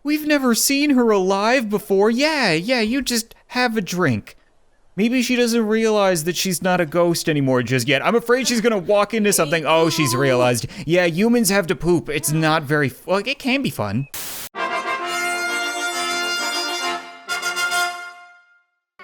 We've never seen her alive before. Yeah, you just have a drink. Maybe she doesn't realize that she's not a ghost anymore just yet. I'm afraid she's gonna walk into something. Oh, she's realized. Yeah, humans have to poop. It's not very, well, it can be fun.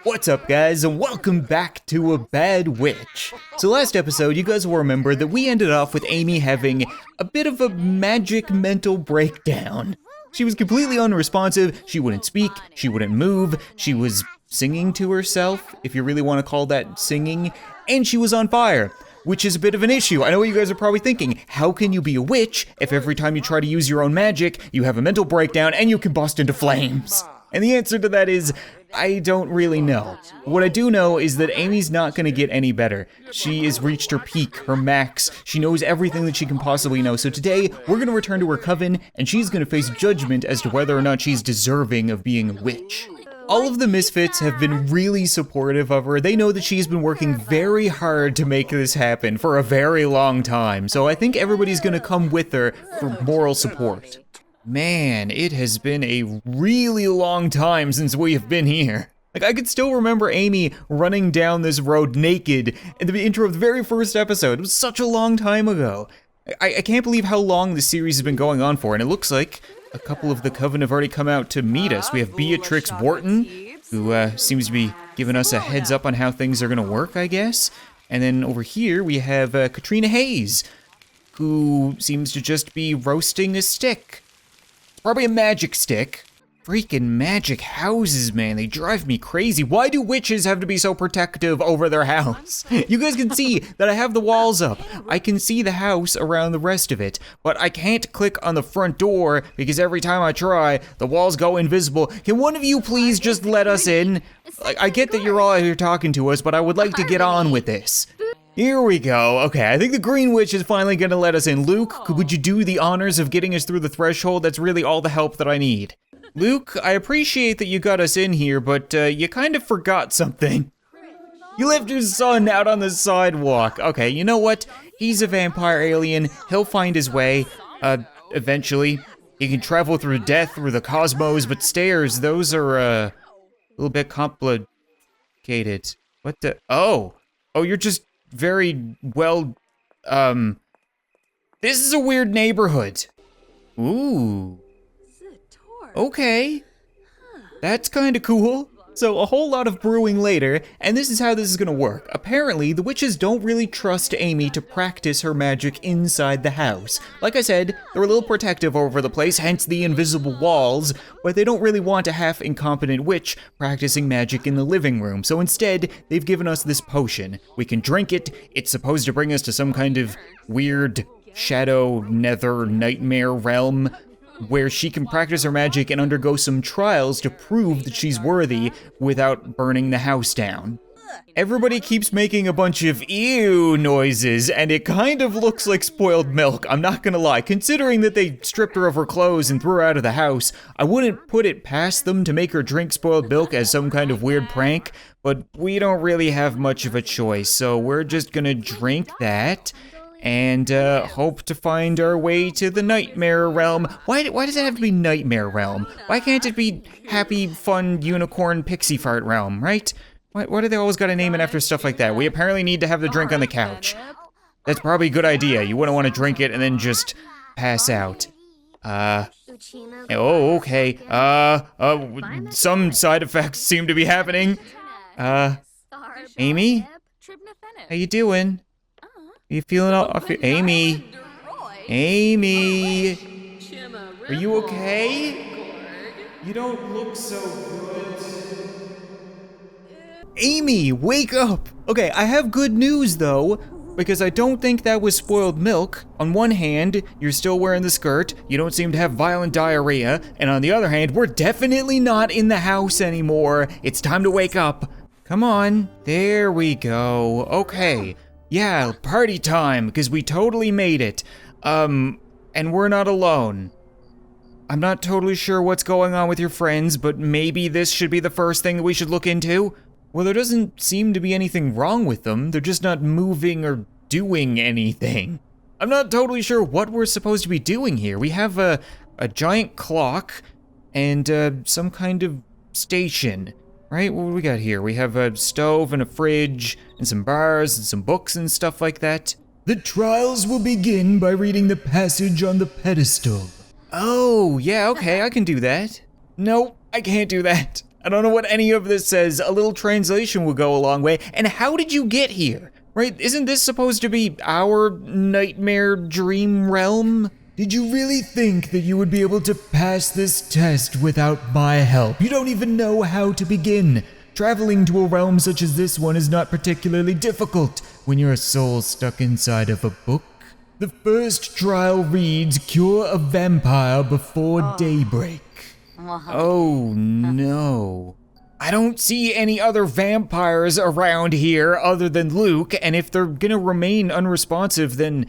What's up, guys, and welcome back to A Bad Witch. So last episode, you guys will remember that we ended off with Amy having a bit of a magic mental breakdown. She was completely unresponsive, she wouldn't speak, she wouldn't move, she was singing to herself, if you really want to call that singing, and she was on fire, which is a bit of an issue. I know what you guys are probably thinking, how can you be a witch if every time you try to use your own magic, you have a mental breakdown and you combust into flames? And the answer to that is, I don't really know. What I do know is that Amy's not gonna get any better. She has reached her peak, her max. She knows everything that she can possibly know. So today, we're gonna return to her coven, and she's gonna face judgment as to whether or not she's deserving of being a witch. All of the misfits have been really supportive of her. They know that she's been working very hard to make this happen for a very long time. So I think everybody's gonna come with her for moral support. Man, it has been a really long time since we have been here. Like, I could still remember Amy running down this road naked in the intro of the very first episode. It was such a long time ago. I can't believe how long this series has been going on for, and it looks like a couple of the Coven have already come out to meet us. We have Beatrix Wharton, who seems to be giving us a heads up on how things are gonna work, I guess. And then over here, we have Katrina Hayes, who seems to just be roasting a stick. Probably a magic stick. Freaking magic houses, man, they drive me crazy. Why do witches have to be so protective over their house? You guys can see that I have the walls up. I can see the house around the rest of it, but I can't click on the front door because every time I try, the walls go invisible. Can one of you please just let us in? I get that you're all out here talking to us, but I would like to get on with this. Here we go. Okay, I think the Green Witch is finally gonna let us in. Luke, would you do the honors of getting us through the threshold? That's really all the help that I need. Luke, I appreciate that you got us in here, but you kind of forgot something. You left your son out on the sidewalk. Okay, you know what? He's a vampire alien. He'll find his way, eventually. He can travel through death, through the cosmos, but stairs, those are, a little bit complicated. What the, oh, you're just very well, this is a weird neighborhood. Ooh. Okay. That's kinda cool. So a whole lot of brewing later, and this is how this is gonna work. Apparently, the witches don't really trust Amy to practice her magic inside the house. Like I said, they're a little protective over the place, hence the invisible walls, but they don't really want a half-incompetent witch practicing magic in the living room. So instead, they've given us this potion. We can drink it. It's supposed to bring us to some kind of weird shadow, nether, nightmare realm, where she can practice her magic and undergo some trials to prove that she's worthy without burning the house down. Everybody keeps making a bunch of ew noises, and it kind of looks like spoiled milk, I'm not gonna lie. Considering that they stripped her of her clothes and threw her out of the house, I wouldn't put it past them to make her drink spoiled milk as some kind of weird prank, but we don't really have much of a choice, so we're just gonna drink that and hope to find our way to the nightmare realm. Why does it have to be nightmare realm? Why can't it be happy, fun, unicorn, pixie fart realm, right? Why do they always gotta name it after stuff like that? We apparently need to have the drink on the couch. That's probably a good idea. You wouldn't want to drink it and then just pass out. Oh, okay. Some side effects seem to be happening. Amy? How you doing? Are you feeling off? Amy? Amy? Are you okay? You don't look so good. Amy, wake up! Okay, I have good news though, because I don't think that was spoiled milk. On one hand, you're still wearing the skirt, you don't seem to have violent diarrhea, and on the other hand, we're definitely not in the house anymore. It's time to wake up. Come on, there we go, okay. Yeah, party time, because we totally made it. And we're not alone. I'm not totally sure what's going on with your friends, but maybe this should be the first thing that we should look into. Well, there doesn't seem to be anything wrong with them. They're just not moving or doing anything. I'm not totally sure what we're supposed to be doing here. We have a giant clock, and some kind of station, right? What do we got here? We have a stove and a fridge and some bars and some books and stuff like that. The trials will begin by reading the passage on the pedestal. Oh, yeah, okay, I can do that. Nope, I can't do that. I don't know what any of this says. A little translation will go a long way. And how did you get here? Right, isn't this supposed to be our nightmare dream realm? Did you really think that you would be able to pass this test without my help? You don't even know how to begin. Traveling to a realm such as this one is not particularly difficult when you're a soul stuck inside of a book. The first trial reads, cure a vampire before daybreak. Oh no. I don't see any other vampires around here other than Luke, and if they're gonna remain unresponsive, then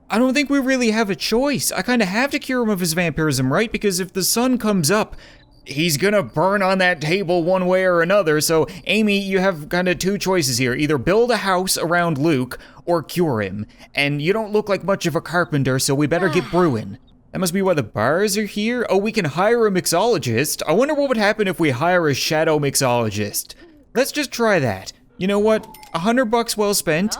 I don't think we really have a choice. I kinda have to cure him of his vampirism, right? Because if the sun comes up, he's gonna burn on that table one way or another. So Amy, you have kinda two choices here. Either build a house around Luke or cure him. And you don't look like much of a carpenter, so we better get brewing. That must be why the bars are here. Oh, we can hire a mixologist. I wonder what would happen if we hire a shadow mixologist. Let's just try that. You know what? $100 well spent.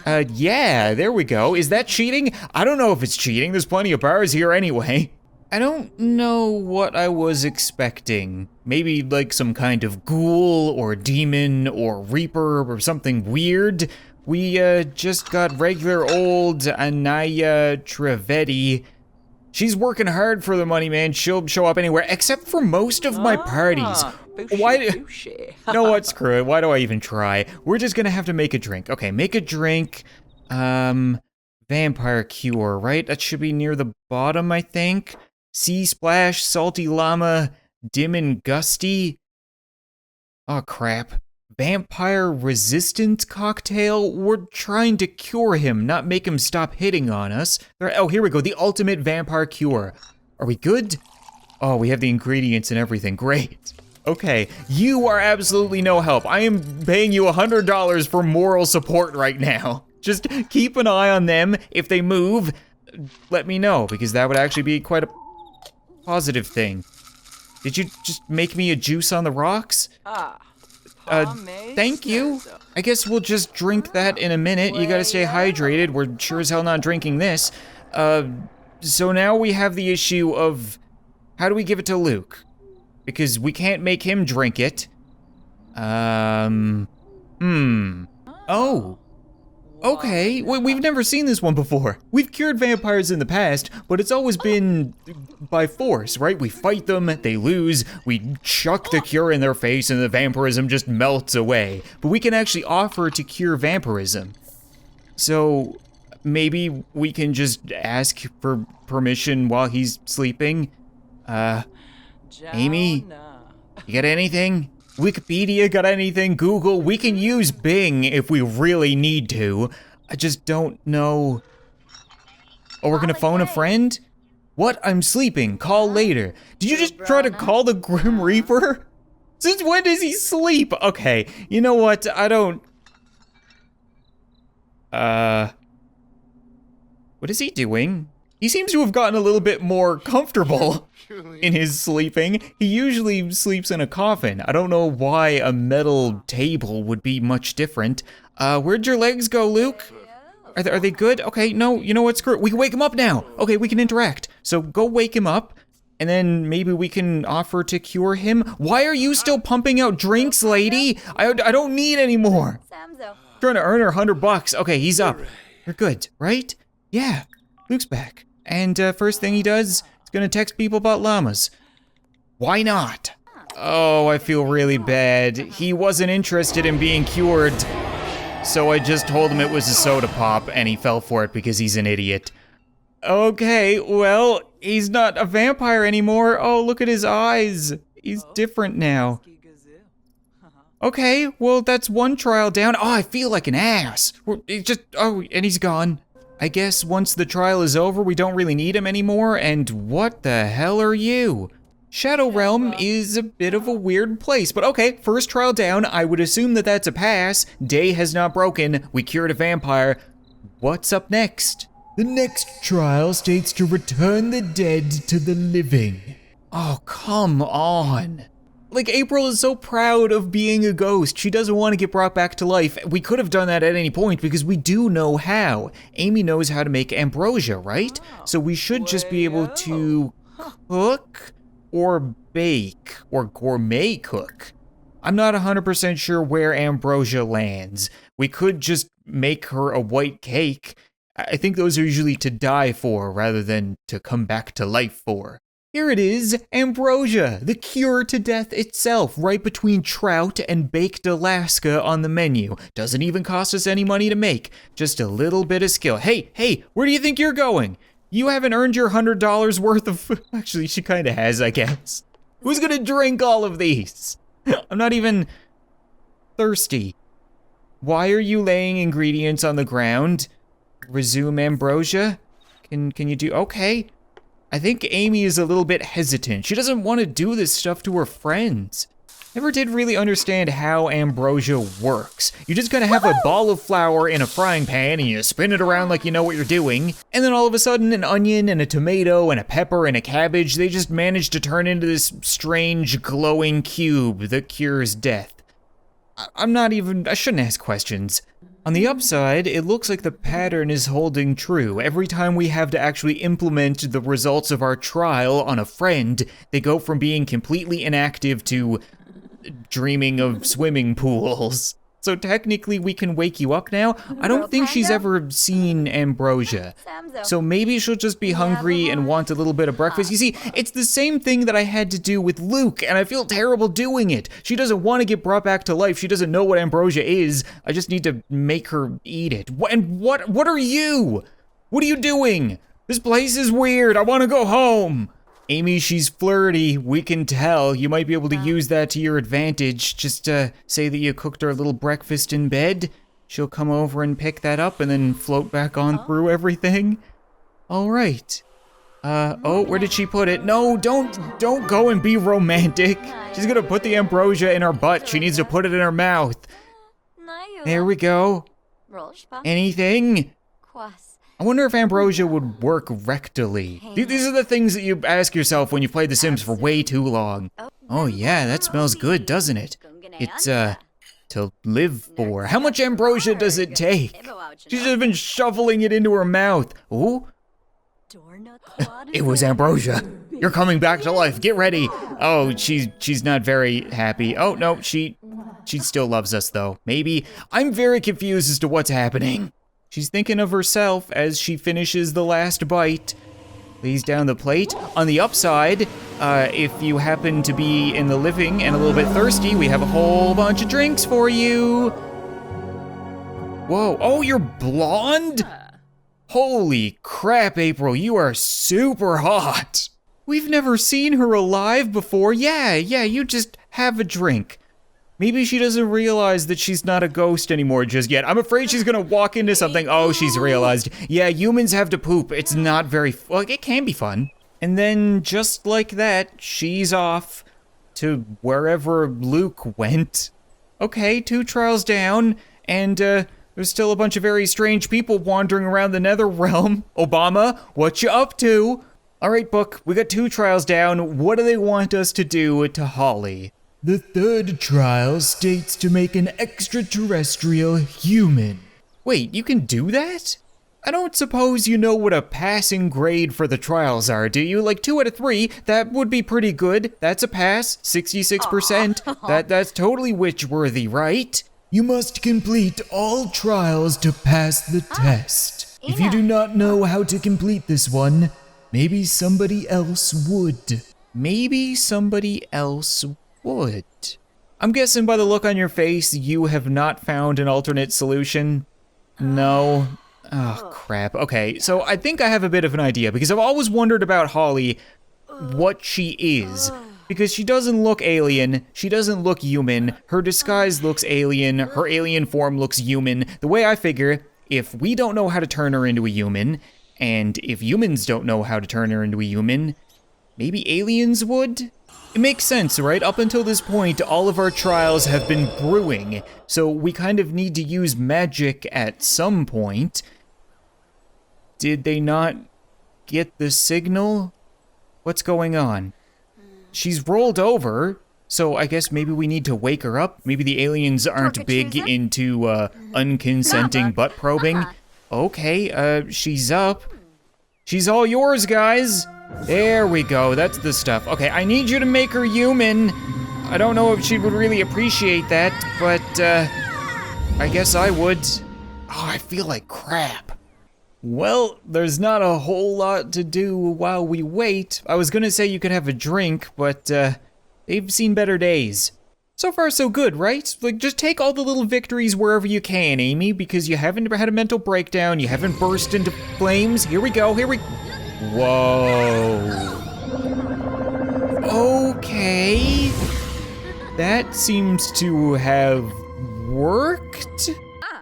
Yeah, there we go. Is that cheating? I don't know if it's cheating. There's plenty of bars here anyway. I don't know what I was expecting. Maybe like some kind of ghoul or demon or reaper or something weird. We just got regular old Anaya Trivedi. She's working hard for the money, man. She'll show up anywhere, except for most of my parties. Why? No, what? Screw it. Why do I even try? We're just gonna have to make a drink. Okay, make a drink. Vampire cure, right? That should be near the bottom, I think. Sea splash, salty llama, dim and gusty. Oh, crap. Vampire resistant cocktail? We're trying to cure him, not make him stop hitting on us. Oh, here we go, the ultimate vampire cure. Are we good? Oh, we have the ingredients and everything, great. Okay, you are absolutely no help. I am paying you $100 for moral support right now. Just keep an eye on them. If they move, let me know, because that would actually be quite a positive thing. Did you just make me a juice on the rocks? Thank you. I guess we'll just drink that in a minute. You gotta stay hydrated. We're sure as hell not drinking this. So now we have the issue of how do we give it to Luke? Because we can't make him drink it. Oh. Okay, we've never seen this one before. We've cured vampires in the past, but it's always been by force, right? We fight them, they lose, we chuck the cure in their face and the vampirism just melts away. But we can actually offer to cure vampirism. So maybe we can just ask for permission while he's sleeping? Amy, you got anything? Wikipedia got anything? Google? We can use Bing if we really need to. I just don't know. Oh, we're gonna phone a friend? What? I'm sleeping. Call later. Did you just try to call the Grim Reaper? Since when does he sleep? Okay, you know what? I don't... What is he doing? He seems to have gotten a little bit more comfortable in his sleeping. He usually sleeps in a coffin. I don't know why a metal table would be much different. Where'd your legs go, Luke? Are they good? Okay, no, you know what, screw it. We can wake him up now. Okay, we can interact. So go wake him up, and then maybe we can offer to cure him. Why are you still pumping out drinks, lady? I don't need any more. Trying to earn her $100. Okay, he's up. You're good, right? Yeah, Luke's back. And first thing he does is gonna text people about llamas. Why not? Oh, I feel really bad. He wasn't interested in being cured, so I just told him it was a soda pop, and he fell for it because he's an idiot. Okay, well, he's not a vampire anymore. Oh, look at his eyes. He's different now. Okay, well, that's one trial down. Oh, I feel like an ass. And he's gone. I guess once the trial is over, we don't really need him anymore, and what the hell are you? Shadow Realm is a bit of a weird place, but okay, first trial down, I would assume that that's a pass. Day has not broken, we cured a vampire. What's up next? The next trial states to return the dead to the living. Oh, come on. Like, April is so proud of being a ghost. She doesn't want to get brought back to life. We could have done that at any point because we do know how. Amy knows how to make ambrosia, right? So we should just be able to cook or bake or gourmet cook. I'm not 100% sure where ambrosia lands. We could just make her a white cake. I think those are usually to die for rather than to come back to life for. Here it is, ambrosia, the cure to death itself, right between trout and baked Alaska on the menu. Doesn't even cost us any money to make, just a little bit of skill. Hey, where do you think you're going? You haven't earned your $100 worth of, actually she kinda has, I guess. Who's gonna drink all of these? I'm not even thirsty. Why are you laying ingredients on the ground? Resume ambrosia? Can you do, okay. I think Amy is a little bit hesitant. She doesn't want to do this stuff to her friends. Never did really understand how ambrosia works. You just gotta have a ball of flour in a frying pan and you spin it around like you know what you're doing. And then all of a sudden an onion and a tomato and a pepper and a cabbage, they just manage to turn into this strange glowing cube that cures death. I shouldn't ask questions. On the upside, it looks like the pattern is holding true. Every time we have to actually implement the results of our trial on a friend, they go from being completely inactive to dreaming of swimming pools. So technically we can wake you up now. I don't think she's ever seen ambrosia. So maybe she'll just be hungry and want a little bit of breakfast. You see, it's the same thing that I had to do with Luke, and I feel terrible doing it. She doesn't want to get brought back to life. She doesn't know what ambrosia is. I just need to make her eat it. And what are you? What are you doing? This place is weird. I want to go home. Amy, she's flirty, we can tell. You might be able to use that to your advantage. Just say that you cooked her a little breakfast in bed. She'll come over and pick that up and then float back on through everything. All right. Oh, where did she put it? No, don't go and be romantic. She's gonna put the ambrosia in her butt. She needs to put it in her mouth. There we go. Anything? I wonder if ambrosia would work rectally. These are the things that you ask yourself when you've played The Sims for way too long. Oh yeah, that smells good, doesn't it? It's, to live for. How much ambrosia does it take? She's just been shoveling it into her mouth. Ooh. It was ambrosia. You're coming back to life, get ready. Oh, she's not very happy. Oh no, she still loves us though. Maybe. I'm very confused as to what's happening. She's thinking of herself as she finishes the last bite. Lays down the plate. On the upside, if you happen to be in the living and a little bit thirsty, we have a whole bunch of drinks for you. Whoa, oh, you're blonde? Holy crap, April, you are super hot. We've never seen her alive before. Yeah, you just have a drink. Maybe she doesn't realize that she's not a ghost anymore just yet. I'm afraid she's gonna walk into something. Oh, she's realized. Yeah, humans have to poop. It's not very, well, it can be fun. And then just like that, she's off to wherever Luke went. Okay, 2 trials down, and there's still a bunch of very strange people wandering around the nether realm. Obama, what you up to? All right, book, we got 2 trials down. What do they want us to do to Holly? The 3rd trial states to make an extraterrestrial human. Wait, you can do that? I don't suppose you know what a passing grade for the trials are, do you? Like 2 out of 3, that would be pretty good. That's a pass, 66%. That's totally witch-worthy, right? You must complete all trials to pass the test. If you do not know how to complete this one, maybe somebody else would. Maybe somebody else would. I'm guessing by the look on your face, you have not found an alternate solution. No. Oh, crap. Okay, so I think I have a bit of an idea, because I've always wondered about Holly, what she is. Because she doesn't look alien, she doesn't look human, her disguise looks alien, her alien form looks human. The way I figure, if we don't know how to turn her into a human, and if humans don't know how to turn her into a human, maybe aliens would? It makes sense, right? Up until this point, all of our trials have been brewing, so we kind of need to use magic at some point. Did they not get the signal? What's going on? she's rolled over, so I guess maybe we need to wake her up. Maybe the aliens aren't big into unconsenting butt probing. Okay, she's up. She's all yours, guys. There we go, that's the stuff. Okay, I need you to make her human. I don't know if she would really appreciate that, but I guess I would. Oh, I feel like crap. Well, there's not a whole lot to do while we wait. I was gonna say you could have a drink, but they've seen better days. So far so good, right? Like, just take all the little victories wherever you can, Amy, because you haven't had a mental breakdown, you haven't burst into flames. Here we go, Whoa. Okay. That seems to have worked?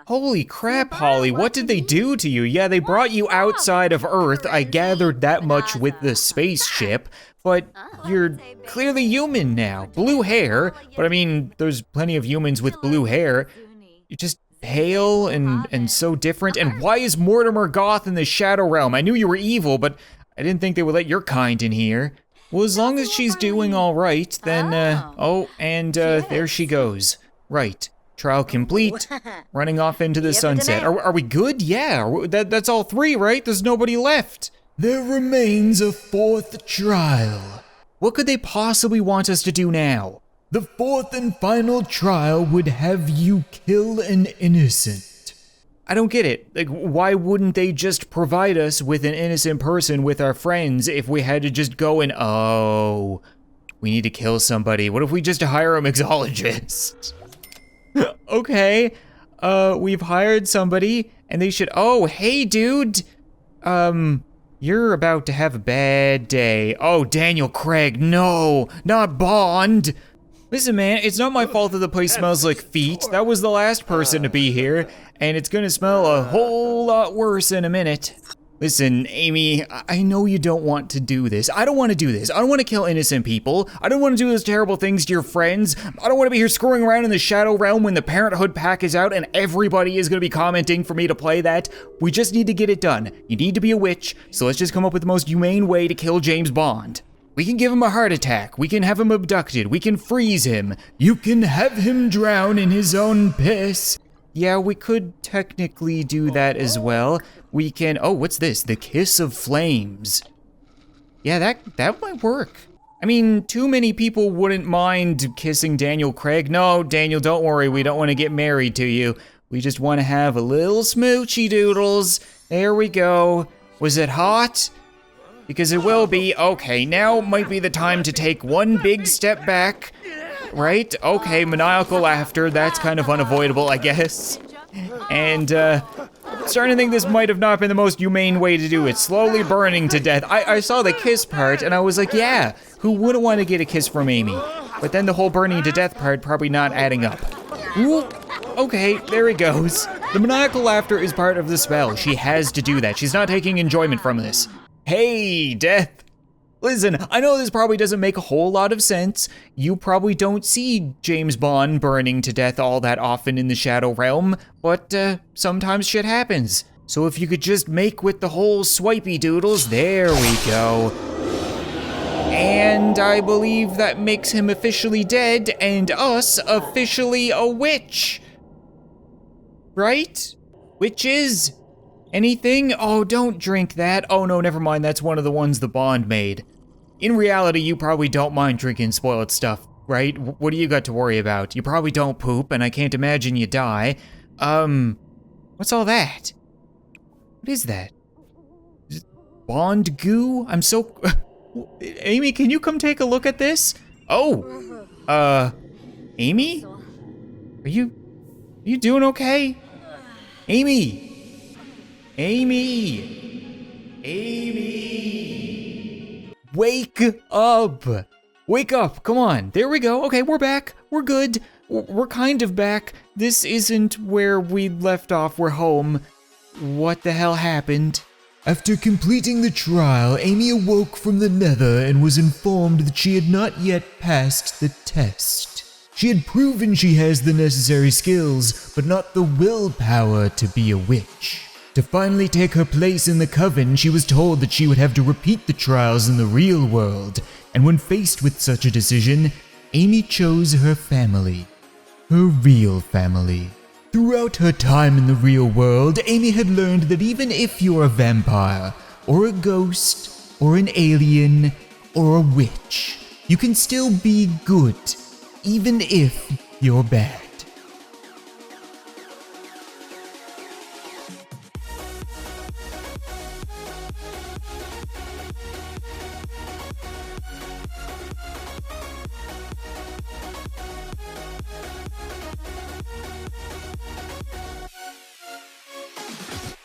Holy crap, Holly, what did they do to you? Yeah, they brought you outside of Earth. I gathered that much with the spaceship, but you're clearly human now. Blue hair, but I mean, there's plenty of humans with blue hair. You're just pale and so different. And why is Mortimer Goth in the Shadow Realm? I knew you were evil, but I didn't think they would let your kind in here. Well, as long as she's doing all right, then, there she goes. Right. Trial complete, running off into the sunset. Are we good? Yeah, that's all three, right? There's nobody left. There remains a fourth trial. What could they possibly want us to do now? The fourth and final trial would have you kill an innocent. I don't get it. Like, why wouldn't they just provide us with an innocent person with our friends if we had to just go and, oh, we need to kill somebody. What if we just hire a mixologist? Okay, we've hired somebody, and they should, oh, hey, dude, you're about to have a bad day. Oh, Daniel Craig, no, not Bond. Listen, man, it's not my fault that the place smells like feet. That was the last person to be here, and it's gonna smell a whole lot worse in a minute. Listen, Amy, I know you don't want to do this. I don't want to do this. I don't want to kill innocent people. I don't want to do those terrible things to your friends. I don't want to be here screwing around in the Shadow Realm when the Parenthood pack is out and everybody is going to be commenting for me to play that. We just need to get it done. You need to be a witch, so let's just come up with the most humane way to kill James Bond. We can give him a heart attack. We can have him abducted. We can freeze him. You can have him drown in his own piss. Yeah, we could technically do that as well. We can, oh, what's this? The Kiss of Flames. Yeah, that might work. I mean, too many people wouldn't mind kissing Daniel Craig. No, Daniel, don't worry, we don't want to get married to you. We just want to have a little smoochy doodles. There we go. Was it hot? Because it will be. Okay, now might be the time to take one big step back. Right? Okay, maniacal laughter, that's kind of unavoidable, I guess. And, starting to think this might have not been the most humane way to do it. Slowly burning to death. I saw the kiss part, and I was like, yeah, who wouldn't want to get a kiss from Amy? But then the whole burning to death part probably not adding up. Ooh, okay, there he goes. The maniacal laughter is part of the spell. She has to do that. She's not taking enjoyment from this. Hey, death. Listen, I know this probably doesn't make a whole lot of sense. You probably don't see James Bond burning to death all that often in the Shadow Realm, but sometimes shit happens. So if you could just make with the whole swipey doodles, there we go. And I believe that makes him officially dead and us officially a witch. Right? Witches? Anything? Oh, don't drink that. Oh no, never mind, that's one of the ones the Bond made. In reality, you probably don't mind drinking spoiled stuff, right? What do you got to worry about? You probably don't poop, and I can't imagine you die. What's all that? What is that? Bond goo? I'm so... Amy, can you come take a look at this? Oh, Amy? Are you doing okay? Amy! Wake up! Wake up, come on. There we go. Okay, we're back. We're good. We're kind of back. This isn't where we left off. We're home. What the hell happened? After completing the trial, Amy awoke from the nether and was informed that she had not yet passed the test. She had proven she has the necessary skills, but not the willpower to be a witch. To finally take her place in the Coven, she was told that she would have to repeat the trials in the real world, and when faced with such a decision, Amy chose her family. Her real family. Throughout her time in the real world, Amy had learned that even if you're a vampire, or a ghost, or an alien, or a witch, you can still be good, even if you're bad.